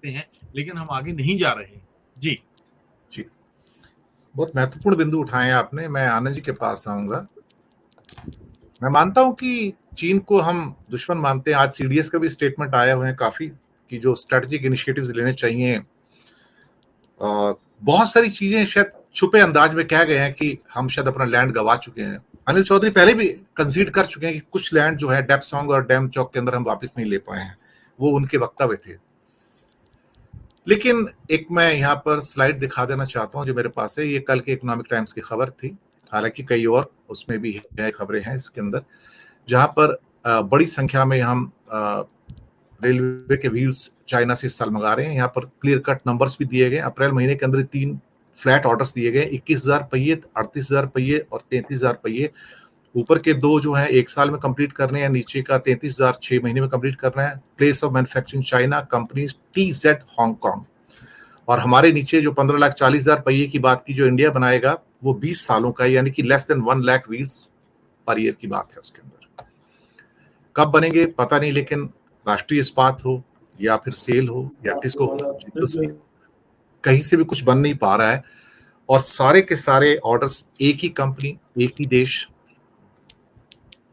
सकते हैं, लेकिन हम आगे नहीं जा रहे हैं। जी। जी। बहुत महत्वपूर्ण बिंदु उठाए आपने। मैं आनंद जी के पास आऊंगा। मैं मानता हूं कि चीन को हम दुश्मन मानते हैं। आज सीडीएस का भी स्टेटमेंट आया हुए हैं काफी कि जो स्ट्रेटेजिक इनिशिएटिव्स लेने चाहिए। बहुत सारी चीजें शायद छुपे अंदाज में कह गए हैं कि हम शायद अपना लैंड गवा चुके हैं। अनिल चौधरी पहले भी कंसीड कर चुके हैं कि कुछ लैंड जो है डेप्सोंग और डैम चौक के अंदर हम वापस नहीं ले पाए हैं। वो उनके वक्तव्य थे। लेकिन एक मैं यहाँ पर स्लाइड दिखा देना चाहता हूँ जो मेरे पास है। ये कल के इकोनॉमिक टाइम्स की खबर थी, हालांकि कई और उसमें भी है खबरें हैं इसके अंदर, जहां पर बड़ी संख्या में हम रेलवे के व्हील्स चाइना से इस साल मंगा रहे हैं। यहाँ पर क्लियर कट नंबर्स भी दिए गए। अप्रैल महीने के अंदर 3 फ्लैट ऑर्डर्स दिए गए, 21,000 पहिए, 38,000 पहिए और 33,000 पहिए। ऊपर के 2 जो है 1 साल में कंप्लीट करने हैं, नीचे का 33,000 6 महीने में कंप्लीट करना है। Place of manufacturing China, companies TZ Hong Kong. और हमारे नीचे जो 15,40,000 पहिए की बात की जो इंडिया बनाएगा वो 20 सालों का, यानी कि less than 1 lakh wheels per year की बात है। उसके अंदर कब बनेंगे पता नहीं, लेकिन राष्ट्रीय इस्पात हो या फिर सेल हो या टिस्को हो, कहीं से भी कुछ बन नहीं पा रहा है। और सारे के सारे ऑर्डर्स एक ही कंपनी, एक ही देश।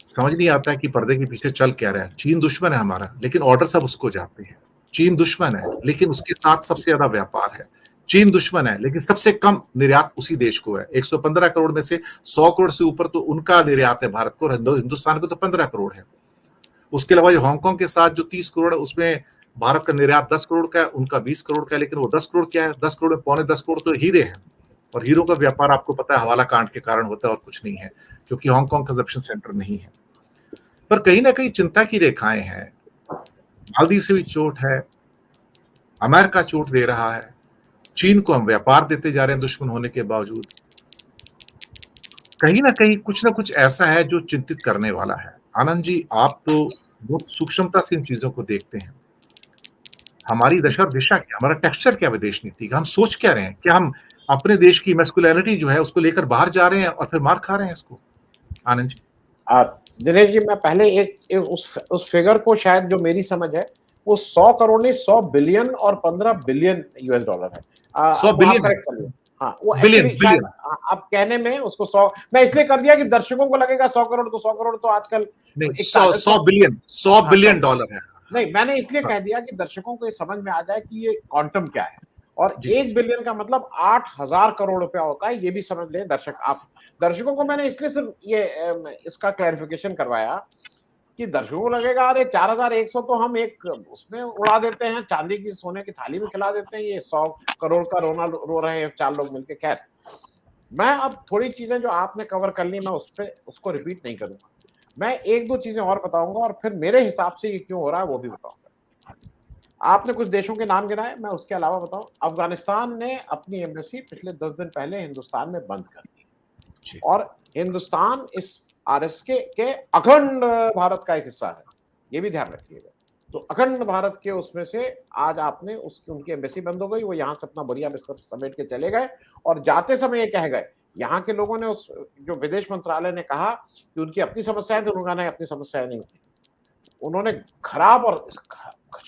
समझ नहीं आता है कि पर्दे के पीछे चल क्या रहा है। चीन दुश्मन है हमारा, लेकिन ऑर्डर सब उसको जाते हैं। चीन दुश्मन है, लेकिन उसके साथ सबसे ज्यादा व्यापार है। चीन दुश्मन है, लेकिन सबसे कम निर्यात उसी देश को है। 115 करोड़ में से 100 करोड़ से ऊपर तो उनका निर्यात है भारत को, हिंदुस्तान को तो 15 करोड़ है। उसके अलावा जो हांगकांग के साथ जो 30 करोड़ है, उसमें भारत का निर्यात 10 करोड़ का है, उनका 20 करोड़ का है। लेकिन वो 10 करोड़ क्या है? 10 करोड़ में 10 करोड़ तो हीरे हैं। और हीरो का व्यापार आपको पता है हवाला कांड के कारण होता है और कुछ नहीं है, क्योंकि हांगकांग कंजप्शन सेंटर नहीं है। पर कहीं ना कहीं चिंता की रेखाएं हैं। मालदीव से भी चोट है, अमेरिका चोट दे रहा है, चीन को हम व्यापार देते जा रहे हैं दुश्मन होने के बावजूद। कहीं ना कुछ ऐसा है जो चिंतित करने वाला है। आनंद जी, आप तो बहुत सूक्ष्मता से इन चीजों को देखते हैं। हमारी दशा और दिशा क्या, हमारा टेक्सचर क्या विदेश नीति का? हम सोच क्या रहे हैं? क्या हम अपने देश की मैस्कुलिनिटी जो है उसको लेकर बाहर जा रहे हैं और फिर मार खा रहे हैं इसको? आनंद जी। दिनेश जी, मैं पहले एक उस फिगर को, शायद जो मेरी समझ है वो 100 करोड़ नहीं 100 बिलियन और 15 बिलियन US डॉलर है। 100 बिलियन करेक्ट करिए। हाँ, वो बिलियन एक्चुअली शायद आप कहने में उसको 100 मैं इसलिए कर दिया कि दर्शकों को लगेगा 100 करोड़, तो 100 करोड़ तो आजकल नहीं, 100 बिलियन, 100 बिलियन डॉलर है। नहीं, मैंने इसलिए कह दिया कि दर्शकों को ये समझ में आ जाए कि ये क्वांटम क्या है। और 1 बिलियन का मतलब 8,000 करोड़ रुपया होता है, ये भी समझ लें दर्शक। आप दर्शकों को मैंने इसलिए सिर्फ ये इसका क्लैरिफिकेशन करवाया कि दर्शकों को लगेगा अरे 4,100 तो हम एक उसमें उड़ा देते हैं, चांदी की सोने की थाली में खिला देते हैं, ये 100 करोड़ का रोना रो रहे हैं 4 लोग मिलकर। खैर, मैं अब थोड़ी चीजें जो आपने कवर कर ली, मैं उसको रिपीट नहीं करूंगा। मैं 1-2 चीजें और बताऊंगा और फिर मेरे हिसाब से ये क्यों हो रहा है वो भी बताऊंगा। आपने कुछ देशों के नाम गिनाए, मैं उसके अलावा बताऊं। अफगानिस्तान ने अपनी एम्बेसी पिछले 10 दिन पहले हिंदुस्तान में बंद कर दी, और हिंदुस्तान इस RSK के अखंड भारत का एक हिस्सा है, ये भी ध्यान रखिएगा। तो अखंड भारत के उसमें से आज आपने उनकी एम्बेसी बंद हो गई। वो यहाँ से अपना बढ़िया बिस्तर समेट के चले गए, और जाते समय ये कह गए, यहाँ के लोगों ने उस जो विदेश मंत्रालय ने कहा कि उनकी अपनी समस्याएं, तो उन्होंने अपनी समस्याएं नहीं थी। उन्होंने खराब और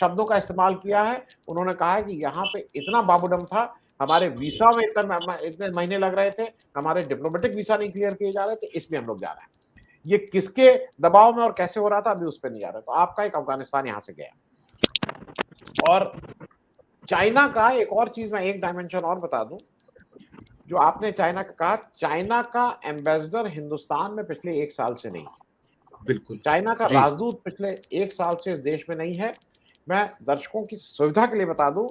शब्दों का इस्तेमाल किया है। उन्होंने कहा है कि यहाँ पे इतना बाबूडम था, हमारे वीसा में इतने महीने लग रहे थे, हमारे डिप्लोमेटिक वीसा नहीं क्लियर किए जा रहे थे, इसलिए हम लोग जा रहे हैं। ये किसके दबाव में और कैसे हो रहा था अभी उस पर नहीं जा रहा। तो आपका एक अफगानिस्तान यहां से गया। और चाइना का एक और चीज, मैं एक डायमेंशन और बता दूं, जो आपने चाइना का कहा, चाइना का एम्बेसडर हिंदुस्तान में पिछले 1 साल से नहीं। बिल्कुल, चाइना का राजदूत पिछले 1 साल से इस देश में नहीं है। मैं दर्शकों की सुविधा के लिए बता दूं,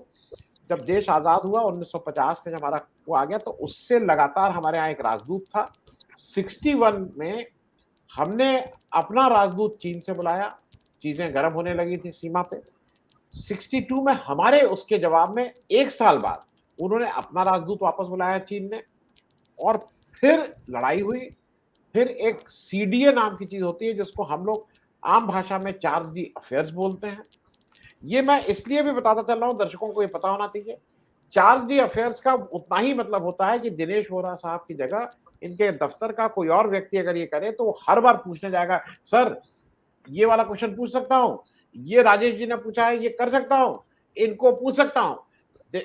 जब देश आजाद हुआ 1950 में, जब हमारा वो आ गया, तो उससे लगातार हमारे यहाँ एक राजदूत था। 61 में हमने अपना राजदूत चीन से बुलाया, चीजें गर्म होने लगी थी सीमा पे। 62 में हमारे उसके जवाब में 1 साल बाद उन्होंने अपना राजदूत वापस बुलाया चीन ने, और फिर लड़ाई हुई। फिर एक CDA नाम की चीज होती है, जिसको हम लोग आम भाषा में चार्ज दी अफेयर्स बोलते हैं। ये मैं इसलिए भी बताता चल रहा हूं, दर्शकों को ये पता होना चाहिए। चार्ज दी अफेयर्स का उतना ही मतलब होता है कि दिनेश वोरा साहब की जगह इनके दफ्तर का कोई और व्यक्ति अगर ये करे, तो हर बार पूछने जाएगा, सर ये वाला क्वेश्चन पूछ सकता हूं, ये राजेश जी ने पूछा है, ये कर सकता हूं, इनको पूछ सकता हूं,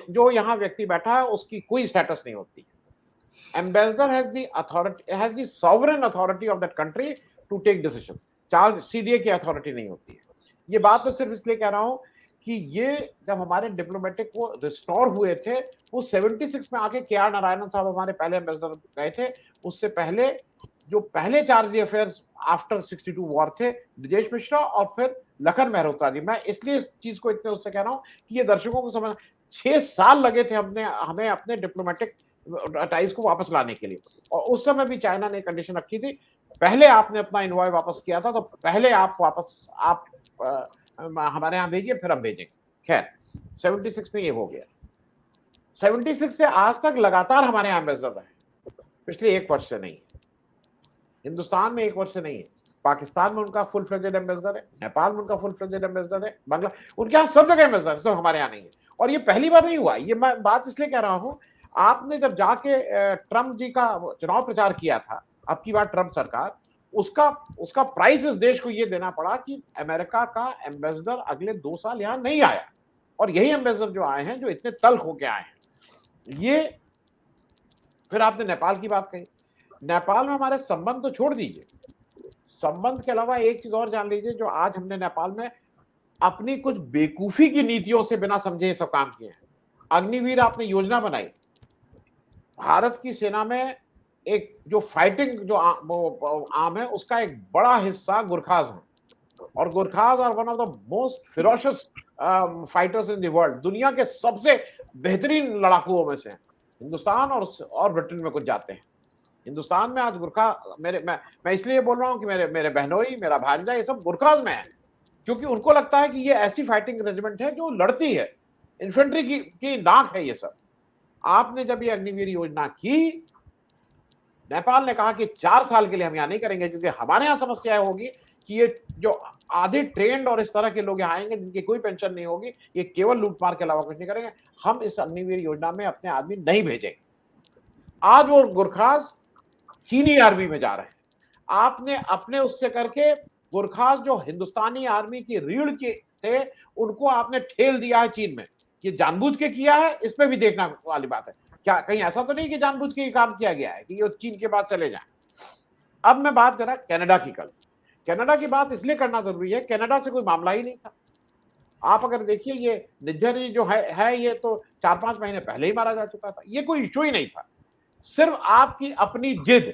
जो यहाँ व्यक्ति बैठा है उसकी कोई स्टेटस नहीं होती। Ambassador has the authority, has the sovereign authority of that country to take decision. Charge CDA की अथॉरिटी नहीं होती है। ये बात तो सिर्फ इसलिए कह रहा हूं कि ये जब हमारे डिप्लोमेटिक वो रिस्टोर हुए थे, वो 76 में आके के आर नारायणन साहब हमारे पहले एम्बेसडर गए थे। उससे पहले जो पहले चार्ज अफेयर्स आफ्टर 62 वॉर थे, ब्रजेश मिश्रा और फिर लखन मेहरोत्रा जी। मैं इसलिए इस चीज को इतने उससे कह रहा हूं कि ये दर्शकों को समझ, 6 साल लगे थे हमें अपने डिप्लोमेटिक टाइज को वापस लाने के लिए, और उस समय भी चाइना ने कंडीशन रखी थी, पहले आपने अपना इन्वॉय वापस किया था तो पहले आप वापस आप हमारे यहाँ भेजिए, फिर हम भेजेंगे। खैर 76 में ये हो गया। 76 से आज तक लगातार हमारे यहाँ एम्बेसडर रहे, पिछले 1 वर्ष से नहीं है। हिंदुस्तान में 1 वर्ष से नहीं है। पाकिस्तान में उनका फुल फ्लेजेड एम्बेसडर है, नेपाल में उनका फुल फ्लेजेड एम्बेसडर है, बांग्ला, उनके यहाँ सब जगह एम्बेसडर है, सब हमारे यहाँ नहीं है। और ये पहली बार नहीं हुआ। ये मैं बात इसलिए कह रहा हूँ, आपने जब जाके ट्रंप जी का चुनाव प्रचार किया था, अब की बार ट्रंप सरकार, उसका प्राइस इस देश को ये देना पड़ा कि अमेरिका का एम्बेसडर अगले 2 साल यहाँ नहीं आया। और यही एम्बेसडर जो आए हैं, जो इतने तल्ख होके आए हैं। ये फिर आपने नेपाल की बात कही। नेपाल में हमारे संबंध तो छोड़ दीजिए, संबंध के अलावा एक चीज और जान लीजिए, जो आज हमने नेपाल में अपनी कुछ बेवकूफी की नीतियों से बिना समझे ये सब काम किए हैं। अग्निवीर आपने योजना बनाई, भारत की सेना में एक जो फाइटिंग जो आर्म है, उसका एक बड़ा हिस्सा गुरखाज है, और Gurkhas are one of the most ferocious fighters in the world. दुनिया के सबसे बेहतरीन लड़ाकुओं में से हैं। हिंदुस्तान और ब्रिटेन में कुछ जाते हैं। हिंदुस्तान में आज गुरखा, मैं इसलिए बोल रहा हूं कि मेरे बहनोई, मेरा भांजा, ये सब गुरखाज में है, क्योंकि उनको लगता है कि ये ऐसी फाइटिंग रेजिमेंट है जो लड़ती है, इन्फेंट्री की नाक है ये सब। आपने जब ये अग्निवीर योजना की, नेपाल ने कहा कि 4 साल के लिए हम यहाँ नहीं करेंगे, क्योंकि हमारे यहाँ समस्या होगी कि ये जो आधे ट्रेंड और इस तरह के लोग यहाँ आएंगे जिनकी कोई पेंशन नहीं होगी, ये केवल लूटमार के अलावा कुछ नहीं करेंगे, हम इस अग्निवीर योजना में अपने आदमी नहीं भेजेंगे। आज वो गुरखाज चीनी आर्मी में जा रहे हैं। आपने अपने उससे करके गुरखाज जो हिंदुस्तानी आर्मी की रीढ़ के थे, उनको आपने ठेल दिया है चीन में। ये जानबूझ के किया है, इसमें भी देखना वाली बात है। क्या कहीं ऐसा तो नहीं कि जानबूझ के ये काम किया गया है कि ये चीन के बाद चले जाएं। अब मैं बात करा कनाडा की। कनाडा की बात इसलिए करना जरूरी है, कनाडा से कोई मामला ही नहीं था। आप अगर देखिए, ये निज्जर जी जो है ये तो 4-5 महीने पहले ही मारा जा चुका था। ये कोई इशू ही नहीं था। सिर्फ आपकी अपनी जिद,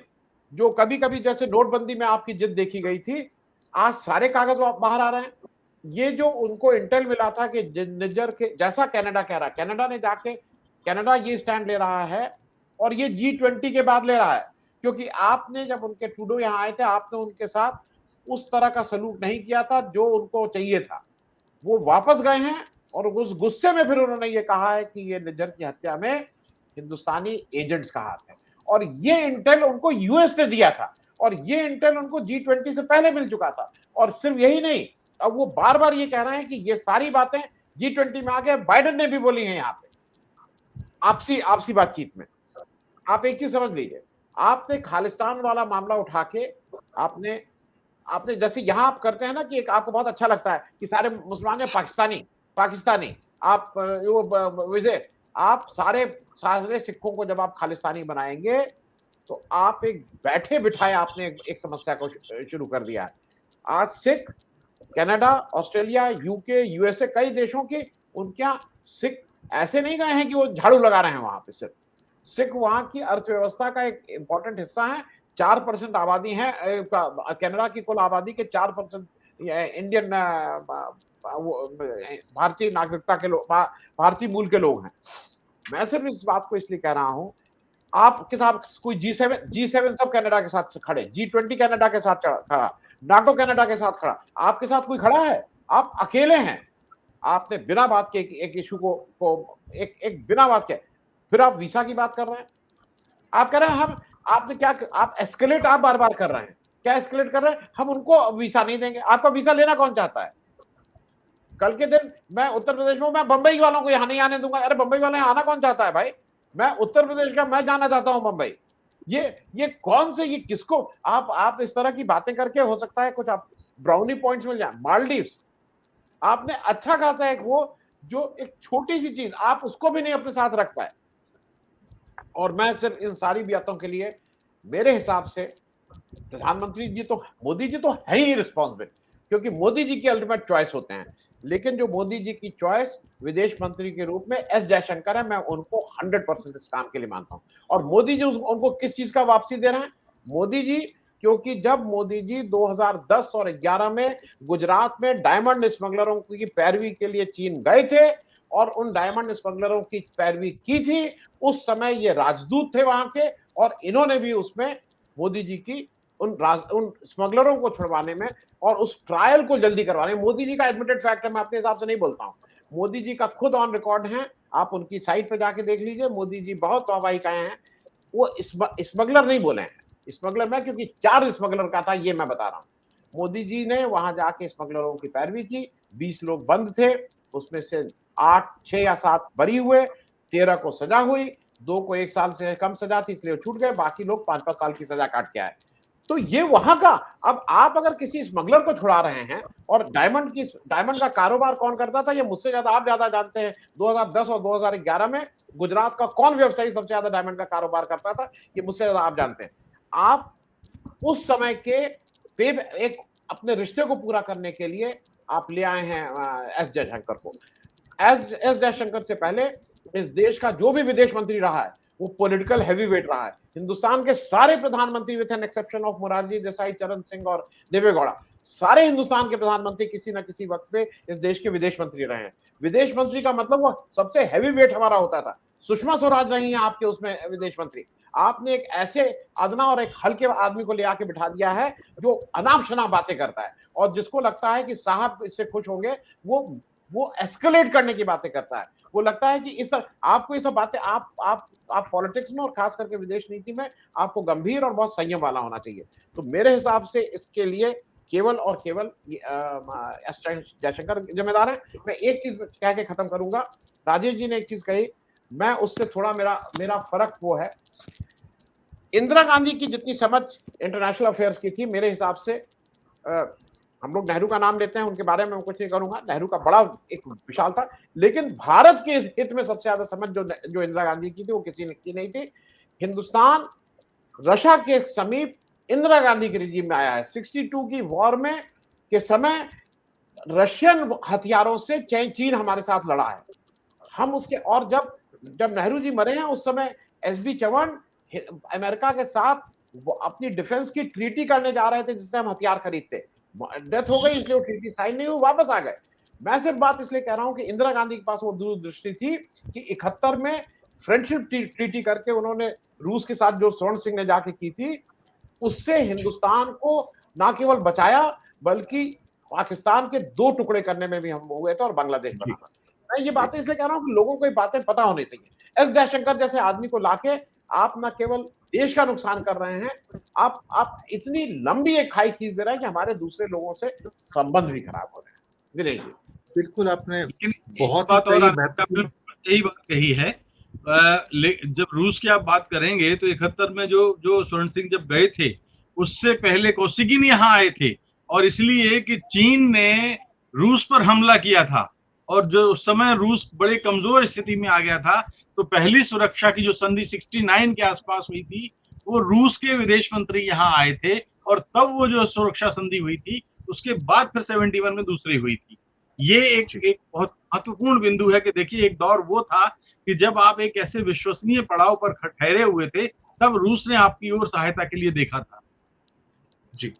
जो कभी कभी जैसे नोटबंदी में आपकी जिद देखी गई थी, आज सारे कागज बाहर आ रहे हैं। ये जो उनको इंटेल मिला था कि निज्जर के जैसा कनाडा कह रहा है, कनाडा ने जाके, कनाडा ये स्टैंड ले रहा है और ये G20 के बाद ले रहा है, क्योंकि आपने जब उनके ट्रूडो यहाँ आए थे, आपने उनके साथ उस तरह का सलूक नहीं किया था जो उनको चाहिए था। वो वापस गए हैं और उस गुस्से में फिर उन्होंने ये कहा है कि ये निज्जर की हत्या में हिंदुस्तानी एजेंट्स का हाथ है, और ये इंटेल उनको यूएस ने दिया था, और ये इंटेल उनको G20 से पहले मिल चुका था। और सिर्फ यही नहीं, अब वो बार बार ये कह रहे हैं कि ये सारी बातें G20 में आके बाइडेन ने भी बोली हैं यहाँ पे आपसी बातचीत में। आप एक चीज समझ लीजिए, आपने खालिस्तान वाला मामला उठा के आपने जैसे यहाँ आप करते हैं ना कि एक आपको बहुत अच्छा लगता है कि सारे मुसलमान हैं पाकिस्तानी, आप वो विजय, आप सारे सिखों को जब आप खालिस्तानी बनाएंगे तो आप एक बैठे बिठाए आपने एक समस्या को शुरू कर दिया है। आज Sikh Canada, Australia, UK, USA, कई देशों की, उनके यहाँ सिख ऐसे नहीं गए हैं कि वो झाड़ू लगा रहे हैं वहां पे। सिर्फ सिख वहां की अर्थव्यवस्था का एक इंपॉर्टेंट हिस्सा है। 4% आबादी है कनाडा की कुल आबादी के 4% इंडियन भारतीय नागरिकता के लोग, भारतीय मूल के लोग हैं। मैं सिर्फ इस बात को इसलिए कह रहा हूं, आपके साथ कोई G7 सब कनाडा के साथ खड़े, G20 कनाडा के साथ खड़ा, नाटो कनाडा के साथ खड़ा, आपके साथ कोई खड़ा है? आप अकेले हैं। आपने बिना बात के एक इशू को एक बिना बात के फिर आप वीसा की बात कर रहे हैं। आप कह रहे हैं आपने क्या, आप एस्केलेट आप बार बार कर रहे हैं। क्या एस्केलेट कर रहे हैं? हम उनको वीसा नहीं देंगे। आपका वीसा लेना कौन चाहता है? कल के दिन मैं उत्तर प्रदेश में, मैं बंबई वालों को यहाँ नहीं आने दूंगा। अरे बंबई वाले आना कौन चाहता है भाई? मैं उत्तर प्रदेश का, मैं जाना चाहता हूँ बंबई। ये कौन से, ये किसको आप इस तरह की बातें करके, हो सकता है कुछ आप ब्राउनी पॉइंट्स मिल जाए। मालदीव्स, आपने अच्छा खासा एक वो जो एक छोटी सी चीज आप उसको भी नहीं अपने साथ रख पाए। और मैं सिर्फ इन सारी बातों के लिए मेरे हिसाब से प्रधानमंत्री जी तो, मोदी जी तो है ही रिस्पॉन्सिबल, क्योंकि मोदी जी की अल्टीमेट चॉइस होते हैं। लेकिन जो मोदी जी की चॉइस विदेश मंत्री के रूप में एस जयशंकर है, मैं उनको 100% इस काम के लिए मानता हूं। और मोदी जी उनको किस चीज का वापसी दे रहे हैं? मोदी जी, क्योंकि जब मोदी जी 2010 और 11 में गुजरात में डायमंड स्मगलरों की पैरवी के लिए चीन गए थे और उन डायमंड स्मगलरों की पैरवी की थी, उस समय ये राजदूत थे वहां के, और इन्होंने भी उसमें मोदी जी की उन स्मगलरों को छुड़वाने में और उस ट्रायल को जल्दी करवाने में, मोदी जी का एडमिटेड फैक्ट है, मैं अपने हिसाब से नहीं बोलता हूं, मोदी जी का खुद ऑन रिकॉर्ड है, आप उनकी साइट पे जाके देख लीजिए, मोदी जी बहुत वाहवाही का हैं, वो स्मगलर नहीं बोले हैं, स्मगलर मैं, क्योंकि 4 स्मगलर का था ये मैं बता रहा हूं। मोदी जी ने वहां जाके स्मगलरों की पैरवी की, 20 लोग बंद थे, उसमें से 6 या 7 बरी हुए, 13 को सजा हुई, 2 को 1 साल से कम सजा थी इसलिए छूट गए, बाकी लोग 5-5 साल की सजा काट के आए। तो ये वहां का, अब आप अगर किसी स्मगलर को छुड़ा रहे हैं, और डायमंड का कारोबार कौन करता था ये मुझसे ज्यादा आप ज्यादा जानते हैं। 2010 और 2011 में गुजरात का कौन व्यवसायी सबसे ज्यादा डायमंड का कारोबार करता था ये मुझसे ज्यादा आप जानते हैं। आप उस समय के एक अपने रिश्ते को पूरा करने के लिए आप ले आए हैं एस जयशंकर को। एस जयशंकर से पहले इस देश का जो भी विदेश मंत्री रहा है वो पॉलिटिकल हैवीवेट रहा है। हिंदुस्तान के सारे प्रधानमंत्री with an exception of Morarji Desai, चरण सिंह और देवेगौड़ा, सारे हिंदुस्तान के प्रधानमंत्री किसी न किसी वक्त पे इस देश के विदेश मंत्री रहे हैं। विदेश मंत्री का मतलब वो सबसे हैवीवेट हमारा होता था। सुषमा स्वराज नहीं है आपके उसमें विदेश मंत्री। आपने एक ऐसे अदना और एक हल्के आदमी को ले आके बिठा दिया है जो अनाप शनाप बातें करता है, और जिसको लगता है कि साहब इससे खुश होंगे, वो एस्केलेट करने की बातें करता है। वो लगता है कि इस तरह आपको ये सब बातें, आप पॉलिटिक्स में और खास करके विदेश नीति में आपको गंभीर और बहुत संयम वाला होना चाहिए। तो मेरे हिसाब से इसके लिए केवल और केवल एस जयशंकर जिम्मेदार है। मैं एक चीज कह के खत्म करूंगा, राजेश जी ने एक चीज कही, मैं उससे थोड़ा मेरा फर्क वो है, इंदिरा गांधी की जितनी समझ इंटरनेशनल अफेयर्स की थी, मेरे हिसाब से हम लोग नेहरू का नाम लेते हैं, उनके बारे में मैं कुछ नहीं करूंगा, नेहरू का बड़ा एक विशाल था, लेकिन भारत के हित में सबसे ज्यादा समझ जो इंदिरा गांधी की थी वो किसी ने की नहीं थी। हिंदुस्तान रशिया के समीप इंदिरा गांधी के रिजीम में आया है। 62 की वॉर में के समय रशियन हथियारों से चीन हमारे साथ लड़ा है, हम उसके, और जब नेहरू जी मरे हैं उस समय एसबी चौहान अमेरिका के साथ वो अपनी डिफेंस की ट्रीटी करने जा रहे थे जिससे हम हथियार खरीदते, डेथ हो गई इसलिए वो ट्रीटी साइन नहीं हुई, वापस आ गए। मैं सिर्फ बात इसलिए कह रहा हूं कि इंदिरा गांधी के पास वो दूरदृष्टि थी कि 71 में फ्रेंडशिप ट्रीटी करके उन्होंने रूस के साथ जो स्वर्ण सिंह ने जाके की थी, उससे हिंदुस्तान को ना केवल बचाया बल्कि पाकिस्तान के 2 टुकड़े करने में भी हम हुए थे और बांग्लादेश बनाना। मैं ये बातें इसलिए कह रहा हूं कि लोगों को ये बातें पता होनी चाहिए। एस जयशंकर जैसे आदमी को लाके आप न केवल देश का नुकसान कर रहे हैं, आप इतनी लंबी एक खाई खींच दे रहे हैं कि हमारे दूसरे लोगों से संबंध भी खराब हो रहे हैं। दिनेश जी, बिल्कुल आपने बहुत यही बात कही है। जब रूस की आप बात करेंगे तो 71 में जो स्वर्ण सिंह जब गए थे, उससे पहले कोसिगिन यहाँ आए थे, और इसलिए कि चीन ने रूस पर हमला किया था और जो उस समय रूस बड़े कमजोर स्थिति में आ गया था, तो पहली सुरक्षा की जो संधि 69 के आसपास हुई थी, वो रूस के विदेश मंत्री यहाँ आए थे, और तब वो जो सुरक्षा संधि हुई थी उसके बाद फिर 71 में दूसरी हुई थी। ये एक बहुत महत्वपूर्ण बिंदु है कि देखिए, एक दौर वो था कि जब आप एक ऐसे विश्वसनीय पड़ाव पर ठहरे हुए थे, तब रूस ने आपकी ओर सहायता के लिए देखा था। जी।